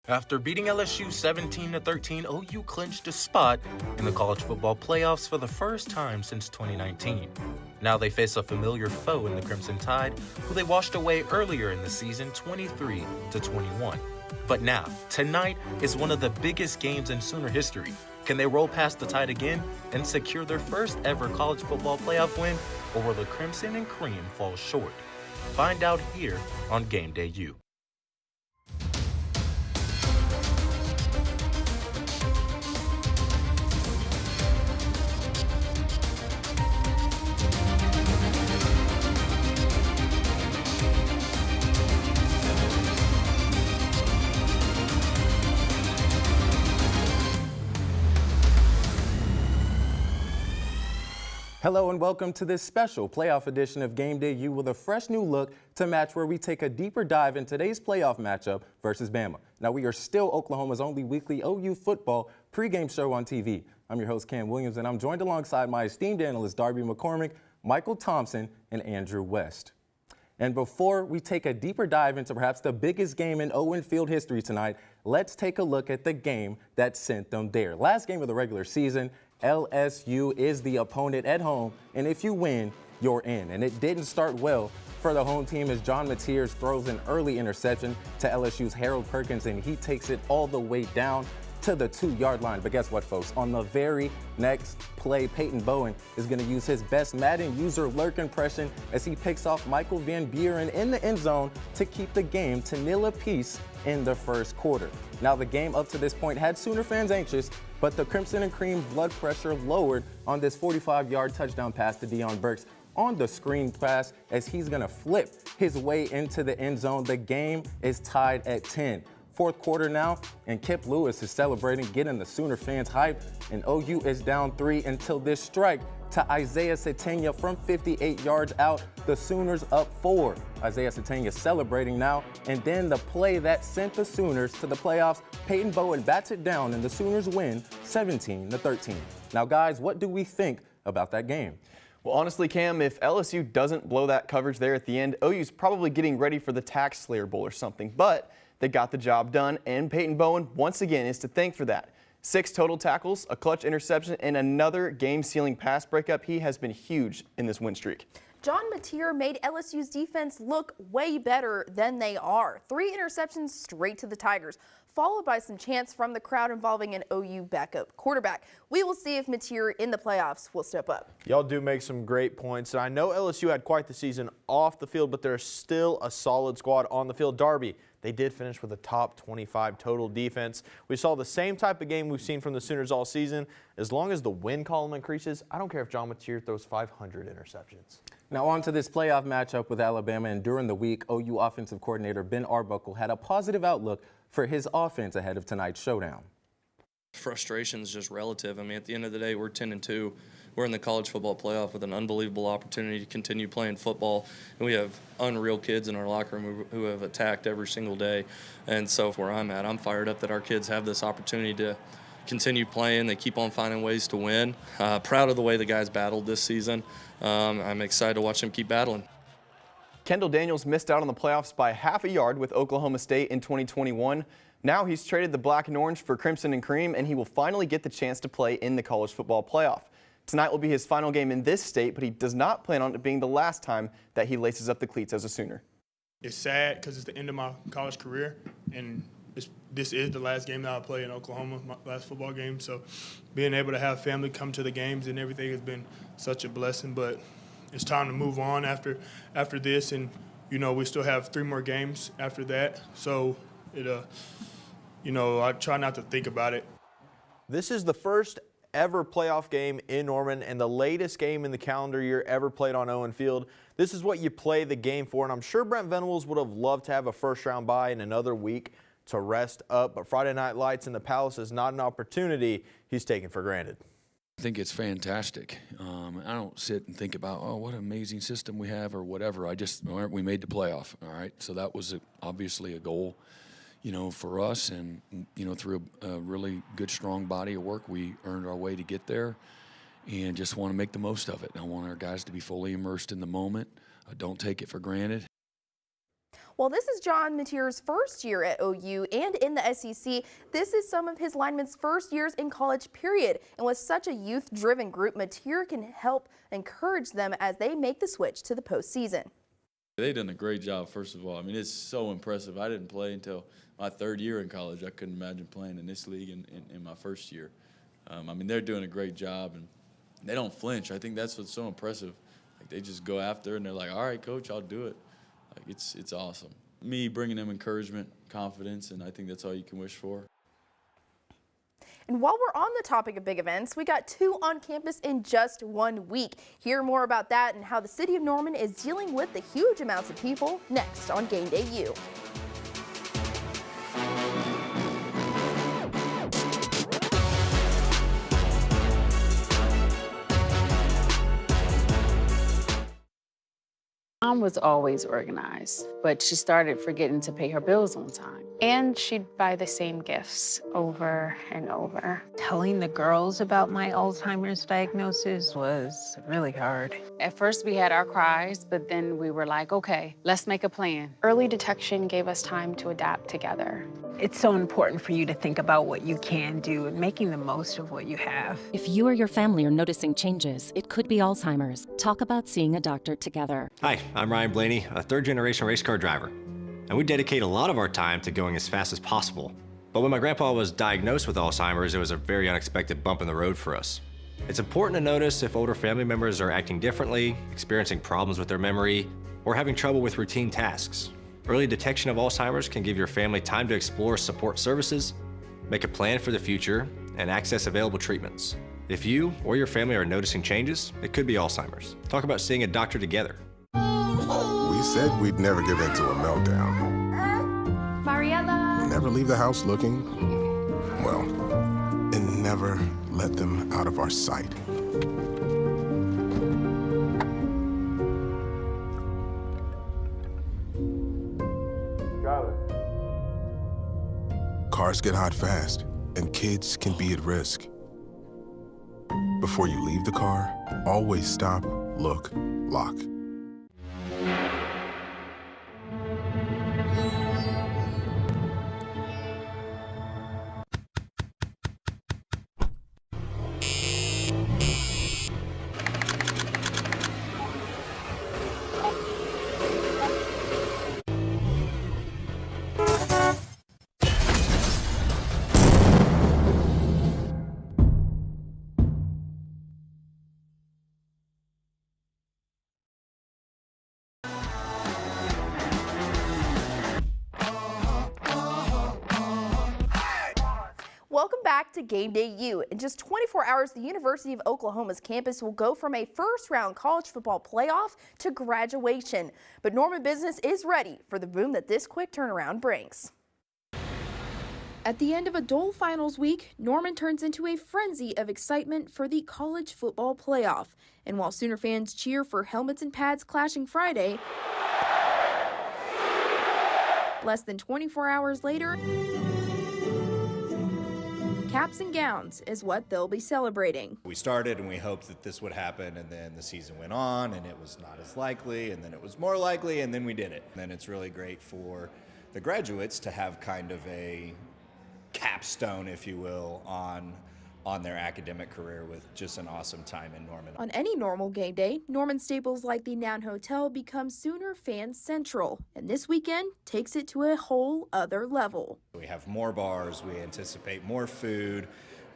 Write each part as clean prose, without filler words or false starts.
After beating LSU 17-13, OU clinched a spot in the college football playoffs for the first time since 2019. Now they face a familiar foe in the Crimson Tide, who they washed away earlier in the season 23-21. But now, tonight is one of the biggest games in Sooner history. Can they roll past the Tide again and secure their first ever college football playoff win, or will the Crimson and Cream fall short? Find out here on Gameday U. Hello and welcome to this special playoff edition of Gameday U with a fresh new look to match where we take a deeper dive in today's playoff matchup versus Bama. Now we are still Oklahoma's only weekly OU football pregame show on TV. I'm your host Cam Williams and I'm joined alongside my esteemed analysts Darby McCormick, Michael Thompson, and Andrew West. And before we take a deeper dive into perhaps the biggest game in Owen Field history tonight, let's take a look at the game that sent them there. Last game of the regular season, LSU is the opponent at home, and if you win, you're in. And it didn't start well for the home team as John Mateers throws an early interception to LSU's Harold Perkins, and he takes it all the way down to the 2-yard line. But guess what, folks? On the very next play, Peyton Bowen is going to use his best Madden user lurk impression as he picks off Michael Van Buren in the end zone to keep the game to 0 apiece in the first quarter. Now, the game up to this point had Sooner fans anxious, but the Crimson and Cream blood pressure lowered on this 45-yard touchdown pass to Deion Burks on the screen pass as he's going to flip his way into the end zone. The game is tied at 10. Fourth quarter now, and Kip Lewis is celebrating, getting the Sooner fans hyped, and OU is down 3 until this strike to Isaiah Satania from 58 yards out. The Sooners up 4. Isaiah Satania celebrating now, and then the play that sent the Sooners to the playoffs, Peyton Bowen bats it down, and the Sooners win 17-13. Now, guys, what do we think about that game? Well, honestly, Cam, if LSU doesn't blow that coverage there at the end, OU's probably getting ready for the Tax Slayer Bowl or something, but they got the job done, and Peyton Bowen, once again, is to thank for that. 6 total tackles, a clutch interception, and another game-sealing pass breakup. He has been huge in this win streak. John Mateer made LSU's defense look way better than they are. 3 interceptions straight to the Tigers, followed by some chants from the crowd involving an OU backup quarterback. We will see if Mateer in the playoffs will step up. Y'all do make some great points. I know LSU had quite the season off the field, but they're still a solid squad on the field. Darby, they did finish with a top 25 total defense. We saw the same type of game we've seen from the Sooners all season. As long as the win column increases, I don't care if John Mateer throws 500 interceptions. Now on to this playoff matchup with Alabama, and during the week, OU offensive coordinator Ben Arbuckle had a positive outlook for his offense ahead of tonight's showdown. Frustration is just relative. I mean, at the end of the day, we're 10-2. We're in the college football playoff with an unbelievable opportunity to continue playing football. And we have unreal kids in our locker room who have attacked every single day. And so where I'm at, I'm fired up that our kids have this opportunity to continue playing. They keep on finding ways to win. Proud of the way the guys battled this season. I'm excited to watch them keep battling. Kendall Daniels missed out on the playoffs by half a yard with Oklahoma State in 2021. Now he's traded the black and orange for Crimson and Cream, and he will finally get the chance to play in the college football playoff. Tonight will be his final game in this state, but he does not plan on it being the last time that he laces up the cleats as a Sooner. It's sad because it's the end of my college career, and this is the last game that I'll play in Oklahoma, my last football game. So being able to have family come to the games and everything has been such a blessing. But it's time to move on after this, and we still have 3 more games after that. So I try not to think about it. This is the first ever playoff game in Norman and the latest game in the calendar year ever played on Owen Field. This is what you play the game for, and I'm sure Brent Venables would have loved to have a first-round bye in another week to rest up, but Friday Night Lights in the Palace is not an opportunity he's taken for granted. I think it's fantastic. I don't sit and think about, oh, what an amazing system we have or whatever. We made the playoff, all right? So that was obviously a goal, for us. And, through a really good, strong body of work, we earned our way to get there and just want to make the most of it. I want our guys to be fully immersed in the moment. I don't take it for granted. While this is John Mateer's first year at OU and in the SEC, this is some of his linemen's first years in college, period. And with such a youth-driven group, Mateer can help encourage them as they make the switch to the postseason. They've done a great job, first of all. I mean, it's so impressive. I didn't play until my third year in college. I couldn't imagine playing in this league in my first year. I mean, they're doing a great job, and they don't flinch. I think that's what's so impressive. Like, they just go after it, and they're like, all right, coach, I'll do it. Like, it's awesome. Me bringing them encouragement, confidence, and I think that's all you can wish for. And while we're on the topic of big events, we got 2 on campus in just 1 week. Hear more about that and how the city of Norman is dealing with the huge amounts of people next on Game Day U. Mom was always organized, but she started forgetting to pay her bills on time. And she'd buy the same gifts over and over. Telling the girls about my Alzheimer's diagnosis was really hard. At first we had our cries, but then we were like, okay, let's make a plan. Early detection gave us time to adapt together. It's so important for you to think about what you can do and making the most of what you have. If you or your family are noticing changes, it could be Alzheimer's. Talk about seeing a doctor together. Hi, I'm Ryan Blaney, a third-generation race car driver. And we dedicate a lot of our time to going as fast as possible. But when my grandpa was diagnosed with Alzheimer's, it was a very unexpected bump in the road for us. It's important to notice if older family members are acting differently, experiencing problems with their memory, or having trouble with routine tasks. Early detection of Alzheimer's can give your family time to explore support services, make a plan for the future, and access available treatments. If you or your family are noticing changes, it could be Alzheimer's. Talk about seeing a doctor together. We said we'd never give in to a meltdown. Mariella! Never leave the house looking, well, and never let them out of our sight. Cars get hot fast, and kids can be at risk. Before you leave the car, always stop, look, lock. Welcome back to Game Day U. In just 24 hours, the University of Oklahoma's campus will go from a first-round college football playoff to graduation. But Norman business is ready for the boom that this quick turnaround brings. At the end of a dull finals week, Norman turns into a frenzy of excitement for the college football playoff. And while Sooner fans cheer for helmets and pads clashing Friday, less than 24 hours later, caps and gowns is what they'll be celebrating. We started and we hoped that this would happen, and then the season went on and it was not as likely, and then it was more likely, and then we did it. And then it's really great for the graduates to have kind of a capstone, if you will, on their academic career with just an awesome time in Norman. On any normal game day, Norman staples like the Noun Hotel become Sooner fan central, and this weekend takes it to a whole other level. We have more bars, we anticipate more food,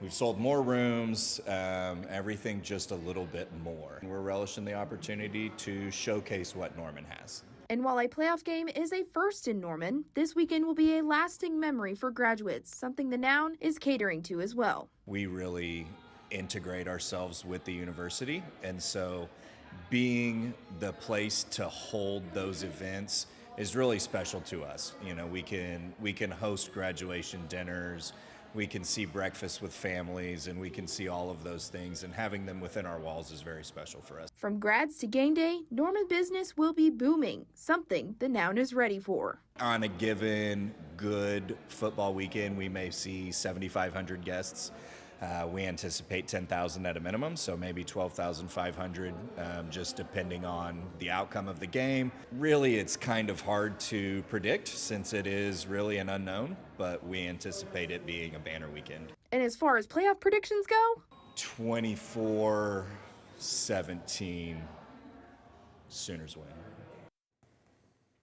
we've sold more rooms, everything just a little bit more. And we're relishing the opportunity to showcase what Norman has. And while a playoff game is a first in Norman, this weekend will be a lasting memory for graduates, something the Noun is catering to as well. We really integrate ourselves with the university, and so being the place to hold those events is really special to us. You know, we can host graduation dinners, we can see breakfast with families, and we can see all of those things, and having them within our walls is very special for us. From grads to game day, Norman business will be booming, something the Noun is ready for. On a given good football weekend, we may see 7,500 guests. We anticipate 10,000 at a minimum, so maybe 12,500, just depending on the outcome of the game. Really, it's kind of hard to predict since it is really an unknown, but we anticipate it being a banner weekend. And as far as playoff predictions go? 24-17, Sooners win.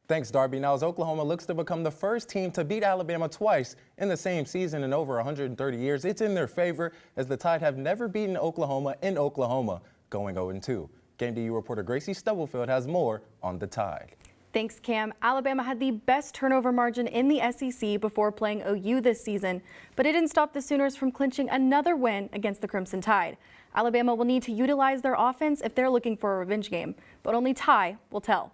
Thanks, Darby. Now, as Oklahoma looks to become the first team to beat Alabama twice in the same season in over 130 years, it's in their favor as the Tide have never beaten Oklahoma in Oklahoma, going 0-2. Game Day U reporter Gracie Stubblefield has more on the Tide. Thanks, Cam. Alabama had the best turnover margin in the SEC before playing OU this season, but it didn't stop the Sooners from clinching another win against the Crimson Tide. Alabama will need to utilize their offense if they're looking for a revenge game, but only Ty will tell.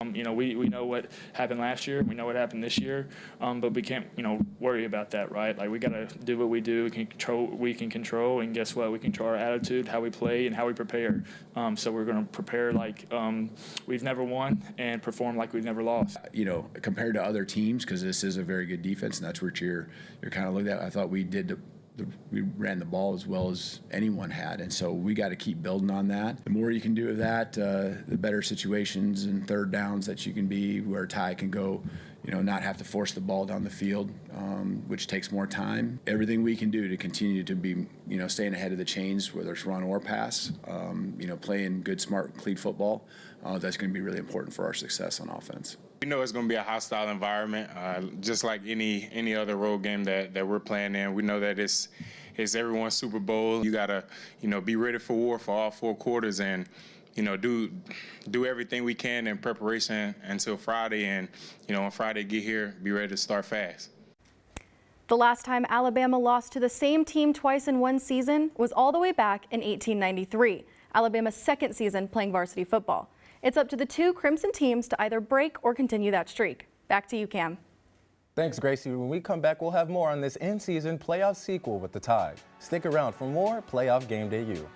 We know what happened last year. We know what happened this year, but we can't, worry about that, right? Like, we got to do what we do. We can control, and guess what? We control our attitude, how we play, and how we prepare. So we're going to prepare like we've never won and perform like we've never lost. Compared to other teams, because this is a very good defense, and that's what you're kind of looking at. I thought we ran the ball as well as anyone had, and so we got to keep building on that. The more you can do of that, the better situations and third downs that you can be, where Ty can go, not have to force the ball down the field, which takes more time. Everything we can do to continue to be, staying ahead of the chains, whether it's run or pass, playing good, smart, clean football, that's going to be really important for our success on offense. We know it's going to be a hostile environment, just like any other road game that we're playing in. We know that it's everyone's Super Bowl. You got to, be ready for war for all 4 quarters and, do everything we can in preparation until Friday. And, on Friday, get here, be ready to start fast. The last time Alabama lost to the same team twice in one season was all the way back in 1893, Alabama's second season playing varsity football. It's up to the 2 Crimson teams to either break or continue that streak. Back to you, Cam. Thanks, Gracie. When we come back, we'll have more on this in-season playoff sequel with the Tide. Stick around for more Playoff Game Day U.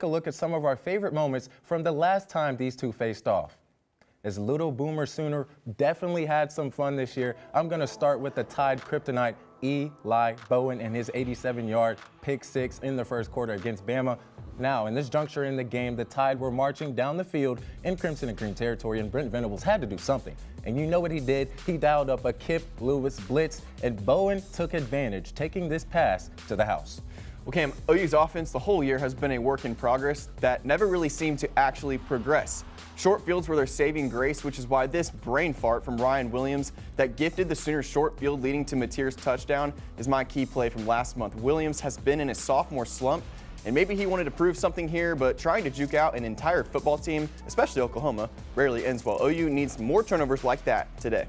Take a look at some of our favorite moments from the last time these two faced off. As Little Boomer Sooner definitely had some fun this year, I'm going to start with the Tide kryptonite Eli Bowen and his 87-yard pick 6 in the first quarter against Bama. Now, in this juncture in the game, the Tide were marching down the field in Crimson and Green territory, and Brent Venables had to do something. And you know what he did? He dialed up a Kip Lewis blitz, and Bowen took advantage, taking this pass to the house. Well, Cam, OU's offense the whole year has been a work in progress that never really seemed to actually progress. Short fields were their saving grace, which is why this brain fart from Ryan Williams that gifted the Sooners short field leading to Mateer's touchdown is my key play from last month. Williams has been in a sophomore slump, and maybe he wanted to prove something here, but trying to juke out an entire football team, especially Oklahoma, rarely ends well. OU needs more turnovers like that today.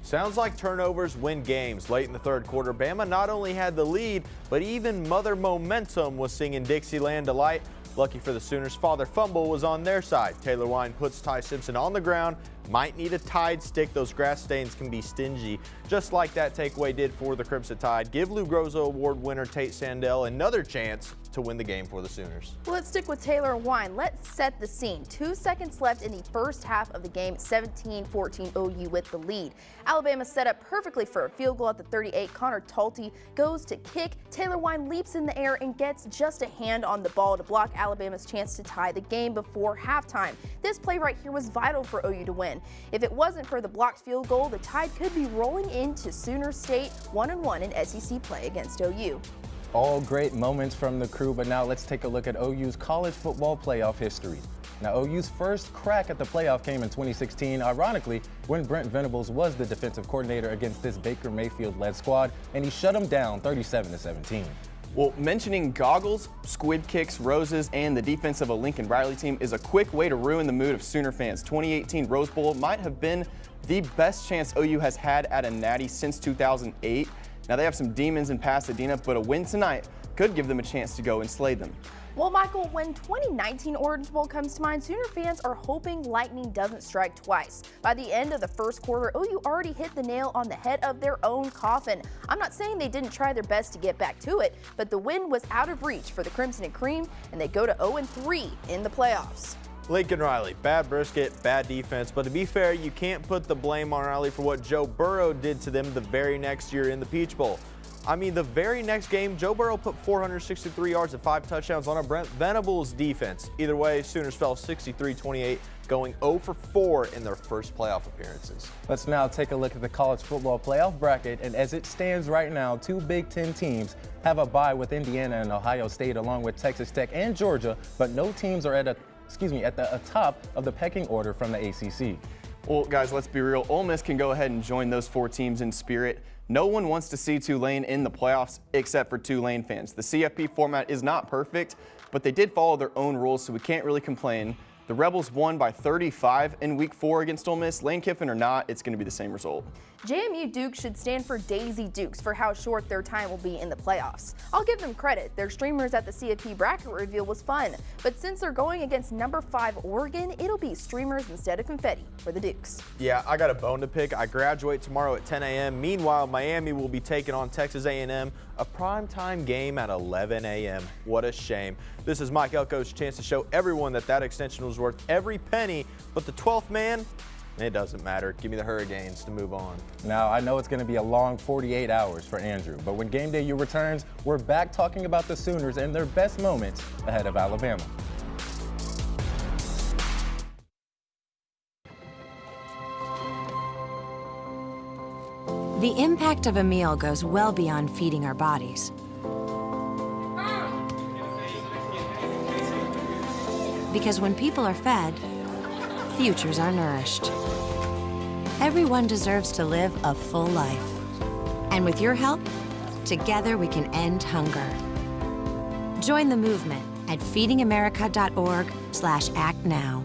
Sounds like turnovers win games. Late in the third quarter, Bama not only had the lead, but even Mother Momentum was singing Dixieland Delight. Lucky for the Sooners, Father Fumble was on their side. Taylor Wine puts Ty Simpson on the ground. Might need a Tide stick. Those grass stains can be stingy, just like that takeaway did for the Crimson Tide. Give Lou Groza Award winner Tate Sandell another chance to win the game for the Sooners. Well, let's stick with Taylor Wine. Let's set the scene. 2 seconds left in the first half of the game. 17-14 OU with the lead. Alabama set up perfectly for a field goal at the 38. Connor Talty goes to kick. Taylor Wine leaps in the air and gets just a hand on the ball to block Alabama's chance to tie the game before halftime. This play right here was vital for OU to win. If it wasn't for the blocked field goal, the Tide could be rolling into Sooner State 1-1 in SEC play against OU. All great moments from the crew, but now let's take a look at OU's college football playoff history. Now, OU's first crack at the playoff came in 2016, ironically, when Brent Venables was the defensive coordinator against this Baker Mayfield-led squad, and he shut them down 37-17. Well, mentioning goggles, squid kicks, roses, and the defense of a Lincoln Riley team is a quick way to ruin the mood of Sooner fans. 2018 Rose Bowl might have been the best chance OU has had at a natty since 2008. Now, they have some demons in Pasadena, but a win tonight could give them a chance to go and slay them. Well, Michael, when 2019 Orange Bowl comes to mind, Sooner fans are hoping lightning doesn't strike twice. By the end of the first quarter, OU already hit the nail on the head of their own coffin. I'm not saying they didn't try their best to get back to it, but the win was out of reach for the Crimson and Cream, and they go to 0-3 in the playoffs. Lincoln Riley, bad brisket, bad defense, but to be fair, you can't put the blame on Riley for what Joe Burrow did to them the very next year in the Peach Bowl. I mean, the very next game, Joe Burrow put 463 yards and 5 touchdowns on a Brent Venables defense. Either way, Sooners fell 63-28, going 0-4 in their first playoff appearances. Let's now take a look at the college football playoff bracket, and as it stands right now, 2 Big Ten teams have a bye with Indiana and Ohio State, along with Texas Tech and Georgia, but no teams are at the top of the pecking order from the ACC. Well, guys, let's be real. Ole Miss can go ahead and join those 4 teams in spirit. No one wants to see Tulane in the playoffs except for Tulane fans. The CFP format is not perfect, but they did follow their own rules, so we can't really complain. The Rebels won by 35 in Week 4 against Ole Miss. Lane Kiffin or not, it's going to be the same result. JMU Duke should stand for Daisy Dukes for how short their time will be in the playoffs. I'll give them credit. Their streamers at the CFP bracket reveal was fun. But since they're going against number 5 Oregon, it'll be streamers instead of confetti for the Dukes. Yeah, I got a bone to pick. I graduate tomorrow at 10 a.m. Meanwhile, Miami will be taking on Texas A&M, a primetime game at 11 a.m. What a shame. This is Mike Elko's chance to show everyone that extension was worth every penny, but the 12th man, it doesn't matter. Give me the Hurricanes to move on. Now, I know it's going to be a long 48 hours for Andrew, but when Game Day U returns, we're back talking about the Sooners and their best moments ahead of Alabama. The impact of a meal goes well beyond feeding our bodies. Because when people are fed, futures are nourished. Everyone deserves to live a full life. And with your help, together we can end hunger. Join the movement at feedingamerica.org/act now.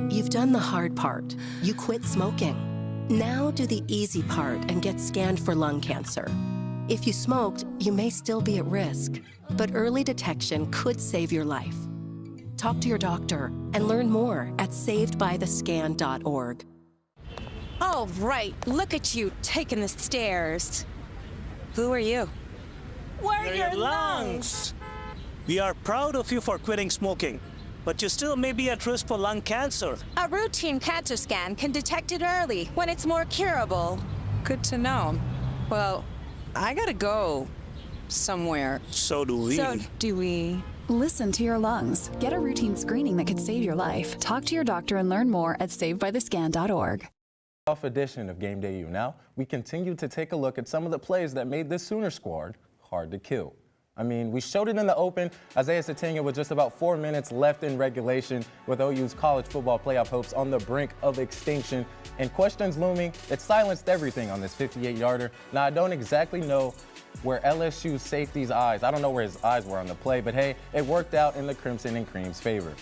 You've done the hard part. You quit smoking. Now do the easy part and get scanned for lung cancer. If you smoked, you may still be at risk, but early detection could save your life. Talk to your doctor and learn more at savedbythescan.org. All right, look at you taking the stairs. Who are you? We're your lungs. We are proud of you for quitting smoking, but you still may be at risk for lung cancer. A routine cancer scan can detect it early when it's more curable. Good to know. Well, I gotta go somewhere. So do we. So do we. Listen to your lungs. Get a routine screening that could save your life. Talk to your doctor and learn more at savedbythescan.org. Off edition of Game Day U. Now, we continue to take a look at some of the plays that made this Sooner squad hard to kill. I mean, we showed it in the open. Isaiah Sategna with just about 4 minutes left in regulation with OU's college football playoff hopes on the brink of extinction. And questions looming, it silenced everything on this 58-yarder. Now, I don't exactly know where LSU's safety's eyes, I don't know where his eyes were on the play, but hey, it worked out in the Crimson and Cream's favor.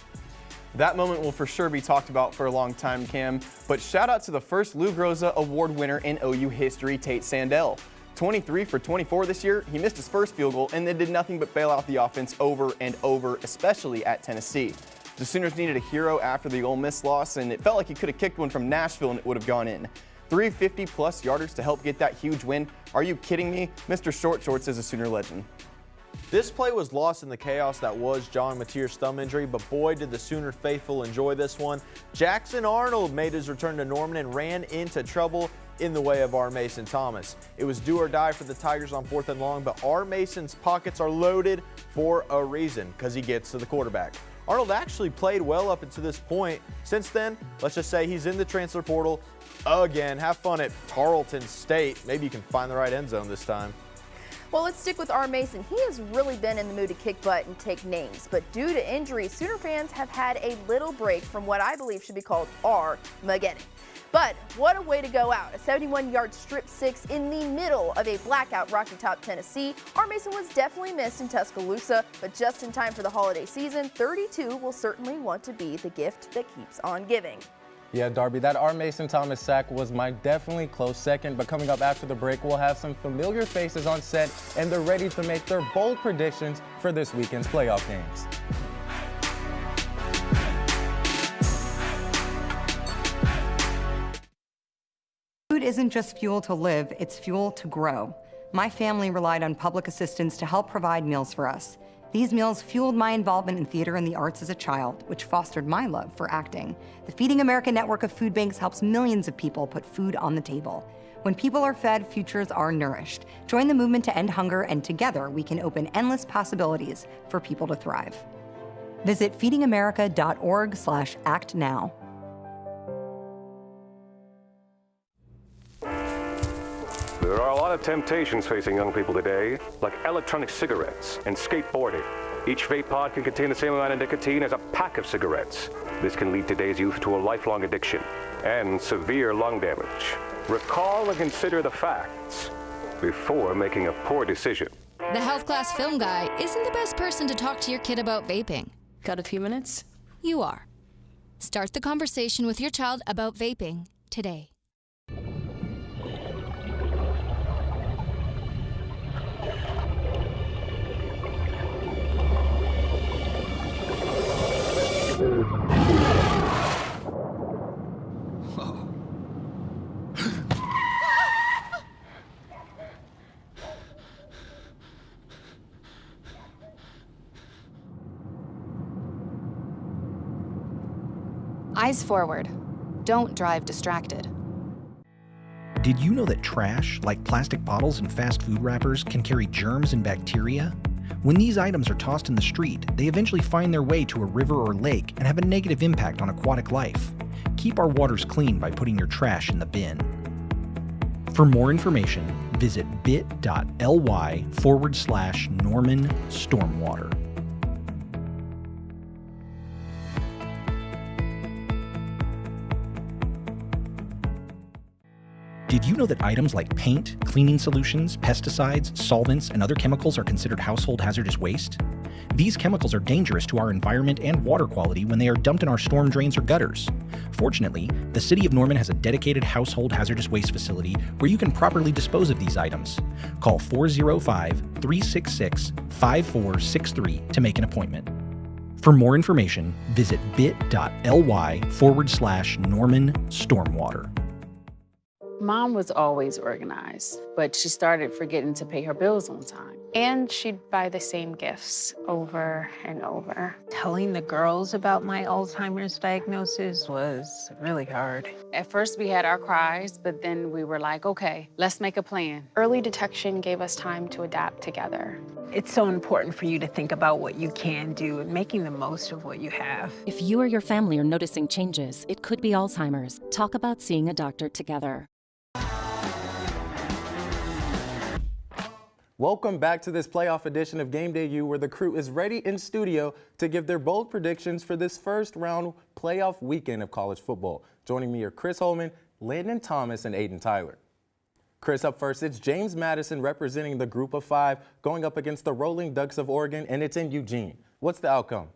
That moment will for sure be talked about for a long time, Cam. But shout out to the first Lou Groza Award winner in OU history, Tate Sandell. 23 for 24 this year, he missed his first field goal and then did nothing but bail out the offense over and over, especially at Tennessee. The Sooners needed a hero after the Ole Miss loss, and it felt like he could have kicked one from Nashville and it would have gone in. 350-plus yarders to help get that huge win. Are you kidding me? Mr. Short Shorts is a Sooner legend. This play was lost in the chaos that was John Mateer's thumb injury, but boy, did the Sooner faithful enjoy this one. Jackson Arnold made his return to Norman and ran into trouble in the way of R. Mason Thomas. It was do or die for the Tigers on 4th and long, but R. Mason's pockets are loaded for a reason, because he gets to the quarterback. Arnold actually played well up until this point. Since then, let's just say he's in the transfer portal again. Have fun at Tarleton State. Maybe you can find the right end zone this time. Well, let's stick with R. Mason. He has really been in the mood to kick butt and take names, but due to injury, Sooner fans have had a little break from what I believe should be called R-mageddon. But what a way to go out. A 71-yard strip six in the middle of a blackout Rocky Top, Tennessee. R. Mason was definitely missed in Tuscaloosa, but just in time for the holiday season, 32 will certainly want to be the gift that keeps on giving. Yeah, Darby, that R. Mason Thomas sack was my definitely close second, but coming up after the break, we'll have some familiar faces on set, and they're ready to make their bold predictions for this weekend's playoff games. Food isn't just fuel to live, it's fuel to grow. My family relied on public assistance to help provide meals for us. These meals fueled my involvement in theater and the arts as a child, which fostered my love for acting. The Feeding America network of food banks helps millions of people put food on the table. When people are fed, futures are nourished. Join the movement to end hunger, and together we can open endless possibilities for people to thrive. Visit feedingamerica.org/actnow. There are a lot of temptations facing young people today, like electronic cigarettes and skateboarding. Each vape pod can contain the same amount of nicotine as a pack of cigarettes. This can lead today's youth to a lifelong addiction and severe lung damage. Recall and consider the facts before making a poor decision. The health class film guy isn't the best person to talk to your kid about vaping. Got a few minutes? You are. Start the conversation with your child about vaping today. Eyes forward. Don't drive distracted. Did you know that trash, like plastic bottles and fast food wrappers, can carry germs and bacteria? When these items are tossed in the street, they eventually find their way to a river or lake and have a negative impact on aquatic life. Keep our waters clean by putting your trash in the bin. For more information, visit bit.ly/Norman Stormwater. Did you know that items like paint, cleaning solutions, pesticides, solvents, and other chemicals are considered household hazardous waste? These chemicals are dangerous to our environment and water quality when they are dumped in our storm drains or gutters. Fortunately, the City of Norman has a dedicated household hazardous waste facility where you can properly dispose of these items. Call 405-366-5463 to make an appointment. For more information, visit bit.ly/Norman Stormwater. Mom was always organized, but she started forgetting to pay her bills on time. And she'd buy the same gifts over and over. Telling the girls about my Alzheimer's diagnosis was really hard. At first we had our cries, but then we were like, okay, let's make a plan. Early detection gave us time to adapt together. It's so important for you to think about what you can do and making the most of what you have. If you or your family are noticing changes, it could be Alzheimer's. Talk about seeing a doctor together. Welcome back to this playoff edition of Game Day U, where the crew is ready in studio to give their bold predictions for this first round playoff weekend of college football. Joining me are Chris Holman, Landon Thomas, and Aiden Tyler. Chris, up first, it's James Madison representing the group of five going up against the Rolling Ducks of Oregon, and it's in Eugene. What's the outcome?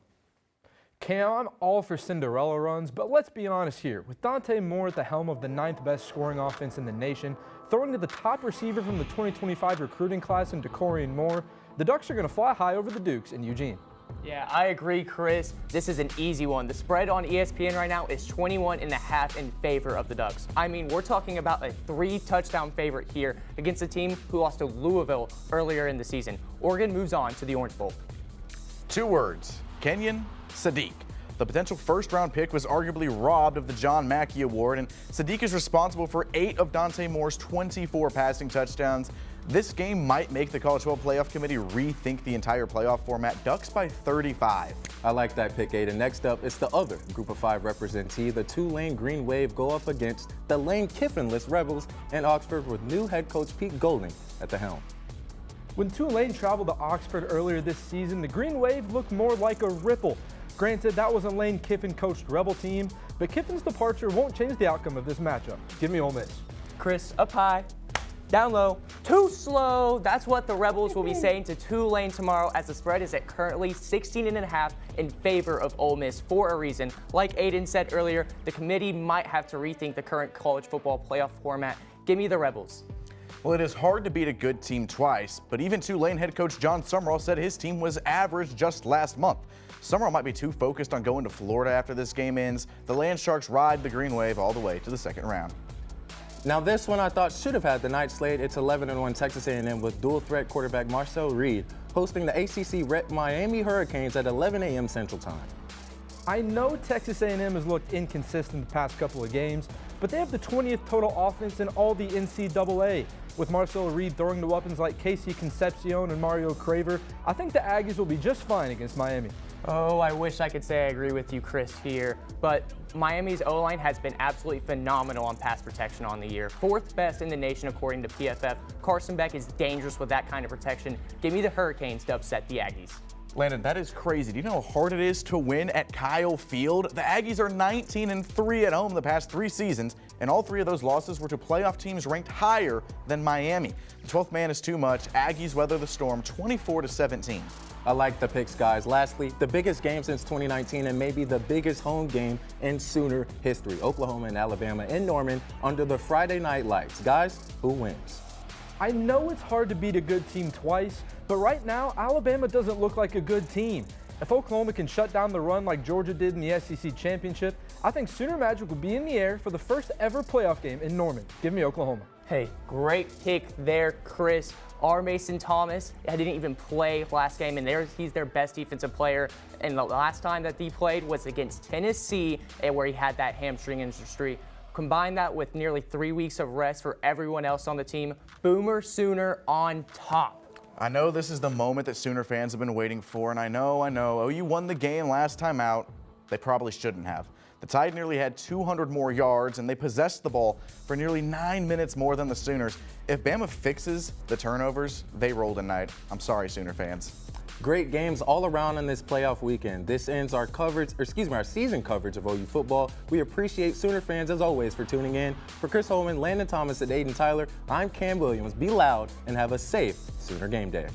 Cam, I'm all for Cinderella runs, but let's be honest here. With Dante Moore at the helm of the 9th best scoring offense in the nation, throwing to the top receiver from the 2025 recruiting class in Decorian Moore, the Ducks are going to fly high over the Dukes in Eugene. Yeah, I agree, Chris. This is an easy one. The spread on ESPN right now is 21.5 in favor of the Ducks. I mean, we're talking about a 3-touchdown favorite here against a team who lost to Louisville earlier in the season. Oregon moves on to the Orange Bowl. 2 words, Kenyon Sadiq. The potential first-round pick was arguably robbed of the John Mackey Award, and Sadiq is responsible for 8 of Dante Moore's 24 passing touchdowns. This game might make the College Football Playoff Committee rethink the entire playoff format. Ducks by 35. I like that pick, Aiden. Next up, it's the other Group of 5 representee. The Tulane Green Wave go up against the Lane Kiffinless Rebels in Oxford with new head coach Pete Golding at the helm. When Tulane traveled to Oxford earlier this season, the Green Wave looked more like a ripple. Granted, that was a Lane Kiffin-coached Rebel team, but Kiffin's departure won't change the outcome of this matchup. Give me Ole Miss. Chris, up high, down low, too slow. That's what the Rebels will be saying to Tulane tomorrow, as the spread is at currently 16.5 in favor of Ole Miss for a reason. Like Aiden said earlier, the committee might have to rethink the current college football playoff format. Give me the Rebels. Well, it is hard to beat a good team twice, but even Tulane head coach John Summerall said his team was average just last month. Summerall might be too focused on going to Florida after this game ends. The Land Sharks ride the Green Wave all the way to the second round. Now this one I thought should have had the night slate. It's 11-1 Texas A&M with dual threat quarterback Marcel Reed hosting the ACC Miami Hurricanes at 11 a.m. Central Time. I know Texas A&M has looked inconsistent the past couple of games, but they have the 20th total offense in all the NCAA. With Marcel Reed throwing to weapons like Casey Concepcion and Mario Craver, I think the Aggies will be just fine against Miami. Oh, I wish I could say I agree with you, Chris, here, but Miami's O-line has been absolutely phenomenal on pass protection on the year. 4th best in the nation according to PFF. Carson Beck is dangerous with that kind of protection. Give me the Hurricanes to upset the Aggies. Landon, that is crazy. Do you know how hard it is to win at Kyle Field? The Aggies are 19-3 at home the past 3 seasons, and all 3 of those losses were to playoff teams ranked higher than Miami. The 12th man is too much. Aggies weather the storm 24-17. I like the picks, guys. Lastly, the biggest game since 2019 and maybe the biggest home game in Sooner history. Oklahoma and Alabama in Norman under the Friday night lights. Guys, who wins? I know it's hard to beat a good team twice, but right now, Alabama doesn't look like a good team. If Oklahoma can shut down the run like Georgia did in the SEC Championship, I think Sooner Magic will be in the air for the first ever playoff game in Norman. Give me Oklahoma. Hey, great pick there, Chris. R. Mason Thomas didn't even play last game, and he's their best defensive player. And the last time that he played was against Tennessee, where he had that hamstring injury. Combine that with nearly 3 weeks of rest for everyone else on the team. Boomer Sooner on top. I know this is the moment that Sooner fans have been waiting for, and I know, OU won the game last time out. They probably shouldn't have. The Tide nearly had 200 more yards, and they possessed the ball for nearly 9 minutes more than the Sooners. If Bama fixes the turnovers, they roll tonight. I'm sorry, Sooner fans. Great games all around on this playoff weekend. This ends our our season coverage of OU football. We appreciate Sooner fans as always for tuning in. For Chris Holman, Landon Thomas, and Aiden Tyler, I'm Cam Williams. Be loud and have a safe Sooner game day.